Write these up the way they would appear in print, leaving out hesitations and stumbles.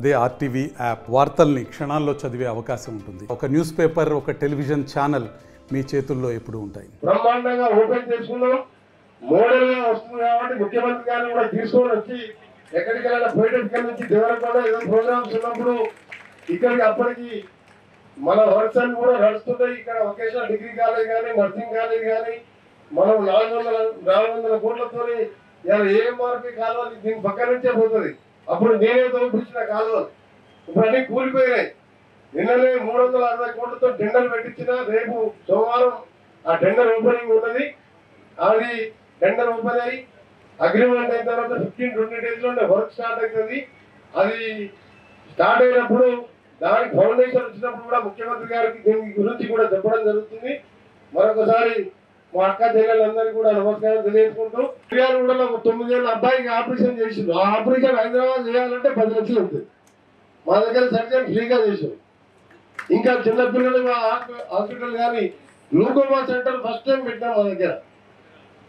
అదే RTV app వార్తల్ని క్షణాల్లో చదివే అవకాశం ఉంటుంది. ఒక న్యూస్ పేపర్, ఒక టెలివిజన్ ఛానల్ మీ చేతుల్లో ఎప్పుడూ ఉంటాయి. బ్రహ్మాండంగా ఓపెన్ చేసుకున్నాం. మోడల్గా వస్తుంది కాబట్టి ముఖ్యమంత్రి గారిని కూడా తీసుకొని వచ్చి ఎక్కడికైనా పోయేటక్కడ నుంచి దేవరకొండ ఏదో ప్రోగ్రామ్స్ ఉన్నప్పుడు ఇక్కడికి అప్పటికి మన వర్క్స్ అన్ని కూడా నడుస్తుంటాయి. ఇక్కడ వొకేషనల్ డిగ్రీ కాలేజ్ కానీ, నర్సింగ్ కాలేజ్ కానీ మనం 400 కోట్లతో ఏఎంఆర్పి కాలువలు దీని పక్క నుంచే పోతుంది. అప్పుడు నేనే తోపించిన కాలువలు ఇప్పుడు అన్ని కూలిపోయినాయి. నిన్ననే 360 కోట్లతో టెండర్ పెట్టించిన. రేపు సోమవారం ఆ టెండర్ ఓపెనింగ్ ఉన్నది. అది టెండర్ ఓపెన్ అయ్యి అగ్రిమెంట్ అయిన తర్వాత 15-20 days లో వర్క్ స్టార్ట్ అవుతుంది. అది స్టార్ట్ అయినప్పుడు దానికి ఫౌండేషన్ వచ్చినప్పుడు కూడా ముఖ్యమంత్రి గారికి దీని గురించి కూడా చెప్పడం జరుగుతుంది. మరొకసారి మా అక్క చెల్లెలందరికీ కూడా నమస్కారం తెలియజేసుకుంటూ, ఫిర్యాదు కూడా 9 ఏళ్ళ అబ్బాయికి ఆపరేషన్ చేసిండు. ఆ ఆపరేషన్ హైదరాబాద్ చేయాలంటే 10 లక్షలు అవుతుంది. మా దగ్గర సర్జన్ ఫ్రీగా చేసారు. ఇంకా చిన్నపిల్లలు హాస్పిటల్ కానీ గ్లూకోమా సెంటర్ ఫస్ట్ టైం పెట్టాం మా దగ్గర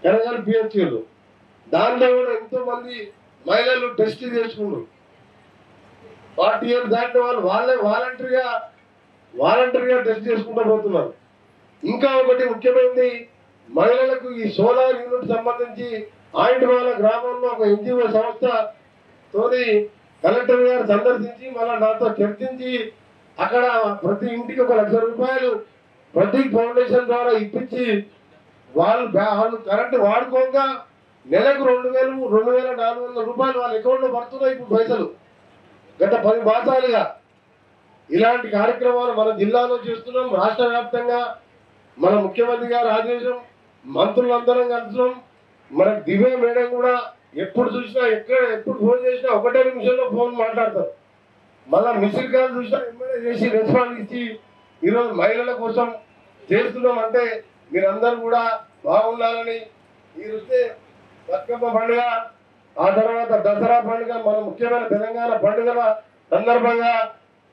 కనగల్ పిహెచ్లో. దాంట్లో కూడా ఎంతో మంది మహిళలు టెస్ట్ చేసుకున్నారు. 40 years దాటిన వాళ్ళు వాళ్ళే వాలంటరీగా టెస్ట్ చేసుకుంటూ పోతున్నారు. ఇంకా ఒకటి ముఖ్యమైనది, మహిళలకు ఈ సోలార్ యూనిట్ సంబంధించి ఆయింట్మాల గ్రామంలో ఒక ఎన్జిఓ సంస్థతోని కలెక్టర్ గారు సందర్శించి మళ్ళీ నాతో చర్చించి అక్కడ ప్రతి ఇంటికి 1 లక్ష రూపాయలు ప్రతీక్ ఫౌండేషన్ ద్వారా ఇప్పించి వాళ్ళు కరెంటు వాడుకోగా నెలకు 2,400 రూపాయలు వాళ్ళ అకౌంట్లో పడుతున్నాయి. ఇప్పుడు పైసలు గత 10 మాసాలుగా ఇలాంటి కార్యక్రమాలు మన జిల్లాలో చేస్తున్నాం. రాష్ట్ర వ్యాప్తంగా మన ముఖ్యమంత్రి గారి ఆదేశం, మంత్రులందరం కలుస్తున్నాం. మన దివ్య మేడం కూడా ఎప్పుడు చూసినా ఎప్పుడు ఫోన్ చేసినా 1 నిమిషంలో ఫోన్ మాట్లాడతారు. మళ్ళీ మిస్డ్ కాల్ చూసినా ఎమ్మెల్యే చేసి రెస్పాన్స్ ఇచ్చి ఈరోజు మహిళల కోసం చేస్తున్నాం. అంటే మీరందరూ కూడా బాగుండాలని. ఈరోజు బతుకమ్మ పండుగ, ఆ తర్వాత దసరా పండుగ, మన ముఖ్యమైన తెలంగాణ పండుగల సందర్భంగా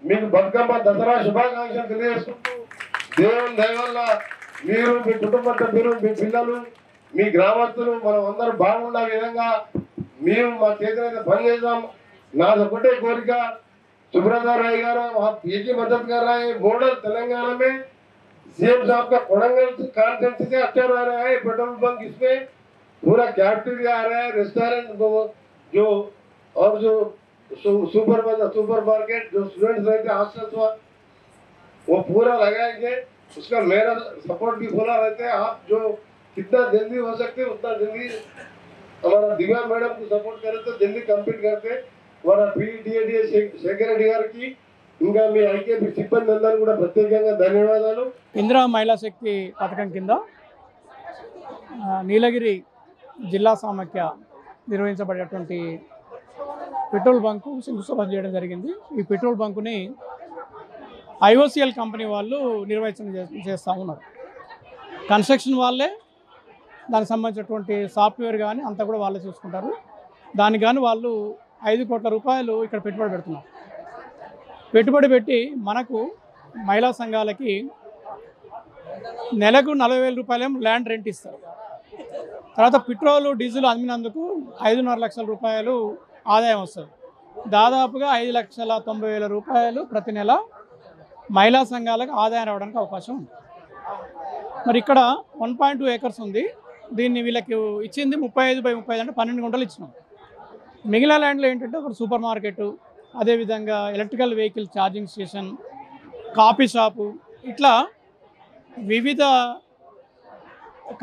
మీకు బతుకమ్మ దసరా శుభాకాంక్షలు తెలియజేసుకుంటూ, దేవుని దయ వల్ల మీరు, మీ కుటుంబ సభ్యులు, మీ పిల్లలు, మీ గ్రామస్తులు మనం అందరూ బాగుండే విధంగా మేము మా చేతులైతే పనిచేద్దాం. నాది ఒకటే కోరిక, सुब्रता राय गारा आप ये मदद कर रहा है. मॉडल तेलंगाना में सीएम साहब का कोडंगल कॉन्फ्रेंस से अच्छा रह रहा है. पेट्रोल पंप इसमें पूरा कैफेटेरिया आ रहा है, रेस्टोरेंट जो और जो सुपर मार्केट जो स्टूडेंट्स रहते हैं हॉस्टल्स वो पूरा लगाएंगे. उसका मेरा सपोर्ट भी खुला रहता है. आप जो कितना जल्दी हो सकते उतना जल्दी हमारा दिव्या मैडम को सपोर्ट करे तो जल्दी कंप्लीट करते. మన పీడీఏ శేఖర్ రెడ్డి గారికి ఇంకా మీ ఐకేపీ సిబ్బంది అందరూ కూడా ప్రత్యేకంగా ధన్యవాదాలు. ఇందిరా మహిళా శక్తి పథకం కింద నీలగిరి జిల్లా సమాఖ్య నిర్వహించబడేటువంటి పెట్రోల్ బంకు శంకుస్థాపన చేయడం జరిగింది. ఈ పెట్రోల్ బంకుని ఐఓసిఎల్ కంపెనీ వాళ్ళు నిర్వహణ చేస్తూ ఉన్నారు. కన్స్ట్రక్షన్ వాళ్ళే, దానికి సంబంధించినటువంటి సాఫ్ట్వేర్ కానీ అంతా కూడా వాళ్ళే చూసుకుంటారు. దానికి కానీ వాళ్ళు 5 కోట్ల రూపాయలు ఇక్కడ పెట్టుబడి పెడుతున్నారు. పెట్టుబడి పెట్టి మనకు మహిళా సంఘాలకి నెలకు 40,000 రూపాయలేమో ల్యాండ్ రెంట్ ఇస్తారు. తర్వాత పెట్రోలు డీజిల్ అమ్మినందుకు 5.5 లక్షల రూపాయలు ఆదాయం వస్తుంది. దాదాపుగా 5,90,000 రూపాయలు ప్రతి నెల మహిళా సంఘాలకు ఆదాయం రావడానికి అవకాశం ఉంది. మరి ఇక్కడ 1.2 acres ఉంది. దీన్ని వీళ్ళకి ఇచ్చింది 35/35 అంటే 12 గుంటలు ఇచ్చినాం. మిగిలిన ల్యాండ్లో ఏంటంటే ఒక సూపర్ మార్కెట్, అదేవిధంగా electrical vehicle charging station, coffee shop, ఇట్లా వివిధ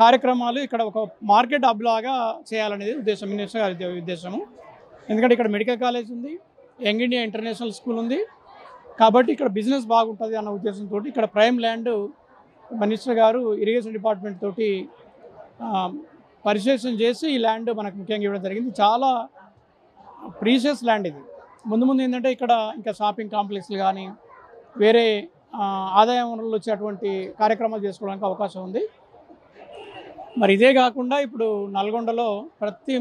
కార్యక్రమాలు ఇక్కడ ఒక మార్కెట్ హబ్ లాగా చేయాలనేది ఉద్దేశం, మినిస్టర్ గారి ఉద్దేశము. ఎందుకంటే ఇక్కడ మెడికల్ కాలేజ్ ఉంది, యంగ్ ఇండియా ఇంటర్నేషనల్ స్కూల్ ఉంది. కాబట్టి ఇక్కడ బిజినెస్ బాగుంటుంది అన్న ఉద్దేశంతో ఇక్కడ ప్రైమ్ ల్యాండ్ మినిస్టర్ గారు ఇరిగేషన్ డిపార్ట్మెంట్ తోటి పరిశీలన చేసి ఈ ల్యాండ్ మనకు ముఖ్యంగా ఇవ్వడం జరిగింది. చాలా ప్రీషియస్ ల్యాండ్ ఇది. ముందు ఏంటంటే ఇక్కడ ఇంకా షాపింగ్ కాంప్లెక్స్లు కానీ వేరే ఆదాయ వనరులు వచ్చేటువంటి కార్యక్రమాలు చేసుకోవడానికి అవకాశం ఉంది. మరి ఇదే కాకుండా ఇప్పుడు నల్గొండలో ప్రతి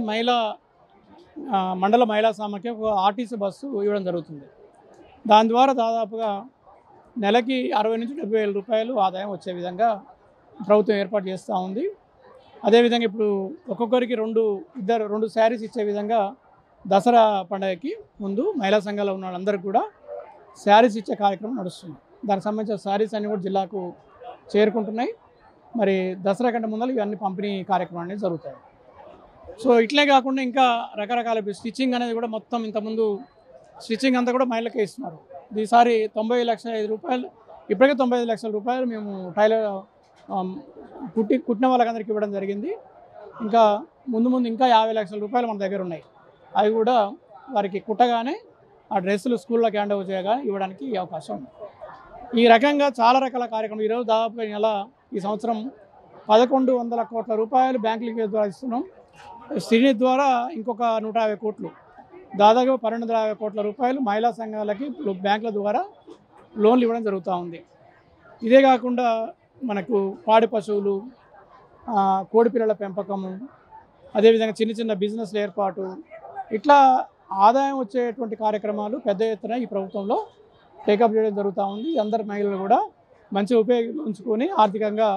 మండల మహిళా సమాఖ్య ఒక ఆర్టీసీ బస్సు ఇవ్వడం జరుగుతుంది. దాని ద్వారా దాదాపుగా నెలకి 60,000 నుంచి 70,000 రూపాయలు ఆదాయం వచ్చే విధంగా ప్రభుత్వం ఏర్పాటు చేస్తూ ఉంది. అదేవిధంగా ఇప్పుడు ఒక్కొక్కరికి 2 శారీస్ ఇచ్చే విధంగా దసరా పండుగకి ముందు మహిళా సంఘాల్లో ఉన్న వాళ్ళందరికీ కూడా శారీస్ ఇచ్చే కార్యక్రమం నడుస్తుంది. దానికి సంబంధించిన శారీస్ అన్నీ కూడా జిల్లాకు చేరుకుంటున్నాయి. మరి దసరా కంటే ముందర ఇవన్నీ పంపిణీ కార్యక్రమాలు అనేది జరుగుతాయి. సో ఇట్లే కాకుండా ఇంకా రకరకాల స్టిచ్చింగ్ అనేది కూడా మొత్తం ఇంతకుముందు స్టిచ్చింగ్ అంతా కూడా మహిళలకే ఇస్తున్నారు. ఈసారి 95,05,000 రూపాయలు, ఇప్పటికే 95 లక్షల రూపాయలు మేము టైలర్ కుట్టిన వాళ్ళకందరికీ ఇవ్వడం జరిగింది. ఇంకా ముందు ఇంకా 50 లక్షల రూపాయలు మన దగ్గర ఉన్నాయి. అవి కూడా వారికి కుట్టగానే ఆ డ్రెస్సులు స్కూల్లోకి హ్యాండ్ ఓవర్ చేయగానే ఇవ్వడానికి అవకాశం ఉంది. ఈ రకంగా చాలా రకాల కార్యక్రమం ఈరోజు దాదాపు ఈ సంవత్సరం 1,100 కోట్ల రూపాయలు బ్యాంకులకి ద్వారా ఇస్తున్నాం. శ్రీనిధి ద్వారా ఇంకొక 150 కోట్లు, దాదాపు 1,250 కోట్ల రూపాయలు మహిళా సంఘాలకి బ్యాంకుల ద్వారా లోన్లు ఇవ్వడం జరుగుతూ ఉంది. ఇదే కాకుండా మనకు పాడి పశువులు, కోడి పిల్లల పెంపకము, అదేవిధంగా చిన్న చిన్న బిజినెస్ల ఏర్పాటు, ఇట్లా ఆదాయం వచ్చేటువంటి కార్యక్రమాలు పెద్ద ఎత్తున ఈ ప్రభుత్వంలో టేకప్ చేయడం జరుగుతూ ఉంది. అందరు మహిళలు కూడా మంచి ఉపయోగించుకొని ఆర్థికంగా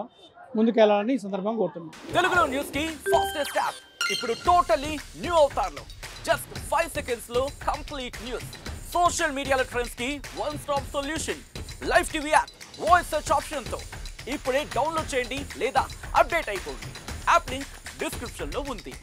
ముందుకెళ్లాలని ఈ సందర్భంగా కోరుతున్నాం. తెలుగులో న్యూస్ కి ఫాస్టెస్ట్ యాప్ ఇప్పుడు టోటల్లీ న్యూ అవతార్లో జస్ట్ 5 seconds లో కంప్లీట్ న్యూస్. సోషల్ మీడియాలో ట్రెండ్స్ కి one stop solution. Live TV app voice search option తో ఇప్పుడే డౌన్లోడ్ చేయండి లేదా అప్డేట్ అయిపోండి. యాప్ లింక్ డిస్క్రిప్షన్ లో ఉంది.